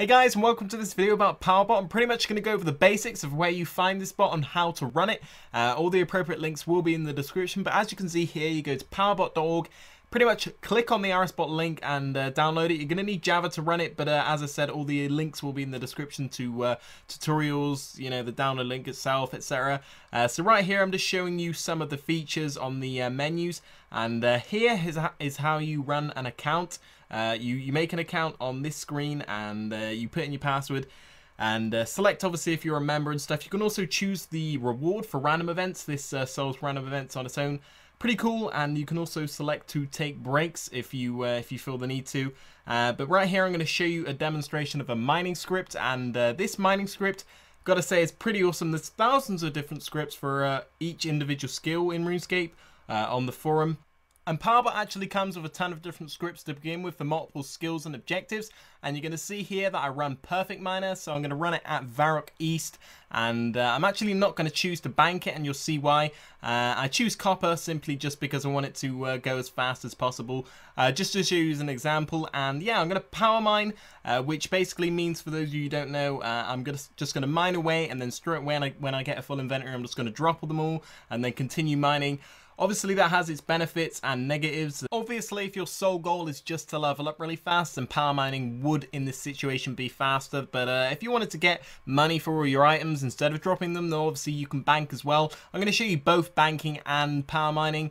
Hey guys, and welcome to this video about Powerbot. I'm pretty much going to go over the basics of where you find this bot and how to run it. All the appropriate links will be in the description, but as you can see here, you go to powerbot.org, pretty much click on the RSBot link and download it. You're going to need Java to run it, but as I said, all the links will be in the description to tutorials, you know, the download link itself, etc. So right here, I'm just showing you some of the features on the menus, and here is how you run an account. You make an account on this screen and you put in your password and select obviously if you're a member and stuff. You can also choose the reward for random events. This solves random events on its own. Pretty cool, and you can also select to take breaks if you feel the need to. But right here I'm going to show you a demonstration of a mining script, and this mining script, gotta say, is pretty awesome. There's thousands of different scripts for each individual skill in RuneScape on the forum. And Powerbot actually comes with a ton of different scripts to begin with for multiple skills and objectives. And you're going to see here that I run Perfect Miner, so I'm going to run it at Varrock East. And I'm actually not going to choose to bank it, and you'll see why. I choose Copper simply just because I want it to go as fast as possible. Just to show you as an example. And yeah, I'm going to Power Mine, which basically means, for those of you who don't know, I'm just going to mine away, and then straight away when I get a full inventory, I'm just going to drop them all and then continue mining. Obviously, that has its benefits and negatives. Obviously, if your sole goal is just to level up really fast, then power mining would, in this situation, be faster. But if you wanted to get money for all your items instead of dropping them, then obviously you can bank as well. I'm going to show you both banking and power mining,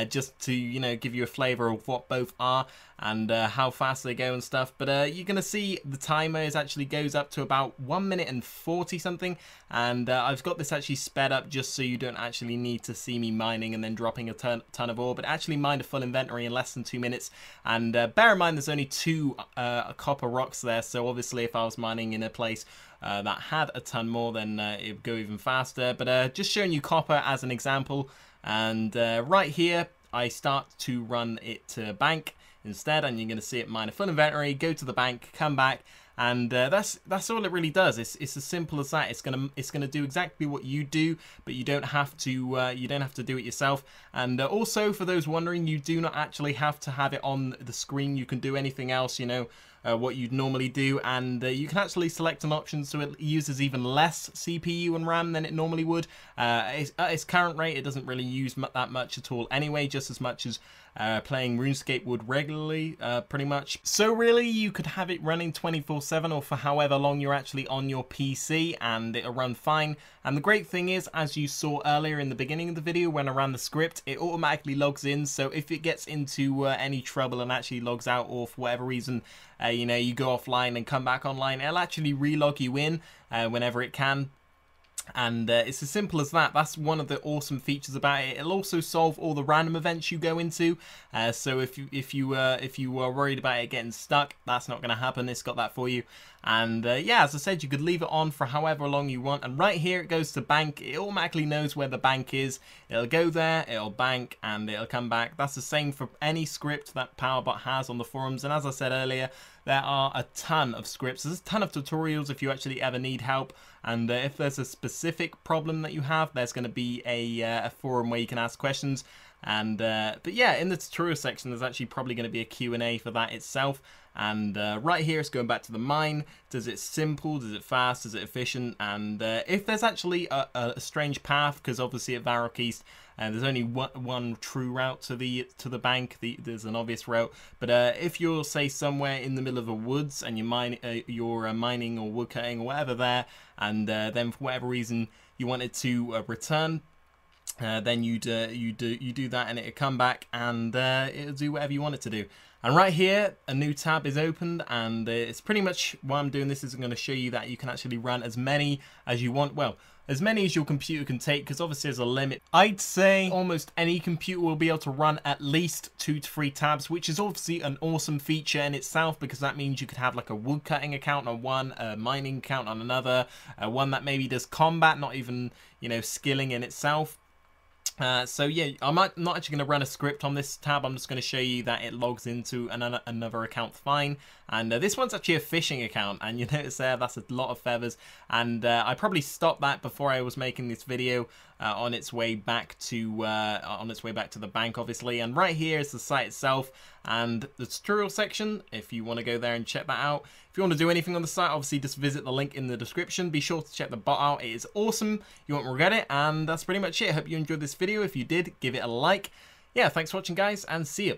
just to, you know, give you a flavour of what both are and how fast they go and stuff. But you're going to see the timer actually goes up to about 1 minute and 40 something. And I've got this actually sped up just so you don't actually need to see me mining and then dropping a ton of ore, but actually mined a full inventory in less than 2 minutes. And bear in mind, there's only 2 copper rocks there, so obviously if I was mining in a place that had a ton more, then it would go even faster. But just showing you copper as an example. And right here, I start to run it to bank instead, and you're going to see it mine a full inventory, go to the bank, come back, and that's all it really does. It's as simple as that. It's gonna do exactly what you do, but you don't have to do it yourself. And also, for those wondering, you do not actually have to have it on the screen. You can do anything else, you know, what you'd normally do, and you can actually select an option so it uses even less CPU and RAM than it normally would. At its current rate, it doesn't really use that much at all anyway, just as much as playing RuneScape would regularly, pretty much. So really, you could have it running 24/7 or for however long you're actually on your PC, and it'll run fine. And the great thing is, as you saw earlier in the beginning of the video when I ran the script, it automatically logs in. So if it gets into any trouble and actually logs out, or for whatever reason, you know, you go offline and come back online, it'll actually relog you in whenever it can. And it's as simple as that. That's one of the awesome features about it. It'll also solve all the random events you go into. So if you are worried about it getting stuck, that's not going to happen. It's got that for you. And yeah, as I said, you could leave it on for however long you want. And right here, it goes to bank. It automatically knows where the bank is. It'll go there, it'll bank, and it'll come back. That's the same for any script that Powerbot has on the forums. And as I said earlier, there are a ton of scripts. There's a ton of tutorials if you actually ever need help. And if there's a specific problem that you have, there's going to be a forum where you can ask questions. And but yeah, in the tutorial section, there's actually probably going to be a Q&A for that itself. And right here, it's going back to the mine. Does it simple? Does it fast? Is it efficient? And if there's actually a strange path, because obviously at Varrock East, there's only one true route to the bank. There's an obvious route. But if you're, say, somewhere in the middle of the woods and you're mining or wood cutting or whatever there, and then for whatever reason you wanted to return, then you do that, and it'll come back and it'll do whatever you want it to do. And right here, a new tab is opened, and it's pretty much why I'm doing this is I'm going to show you that you can actually run as many as you want. Well, as many as your computer can take, because obviously there's a limit. I'd say almost any computer will be able to run at least 2 to 3 tabs, which is obviously an awesome feature in itself, because that means you could have like a wood cutting account on one, a mining account on another, one that maybe does combat, not even, you know, skilling in itself. So yeah, I'm not actually going to run a script on this tab. I'm just going to show you that it logs into another account fine. And this one's actually a fishing account, and you notice there that's a lot of feathers. And I probably stopped that before I was making this video, on its way back to the bank, obviously. And right here is the site itself and the tutorial section if you want to go there and check that out. If you want to do anything on the site, obviously just visit the link in the description. Be sure to check the bot out. It is awesome. You won't regret it. And that's pretty much it. Hope you enjoyed this video. If you did, give it a like. Yeah, thanks for watching, guys, and see you.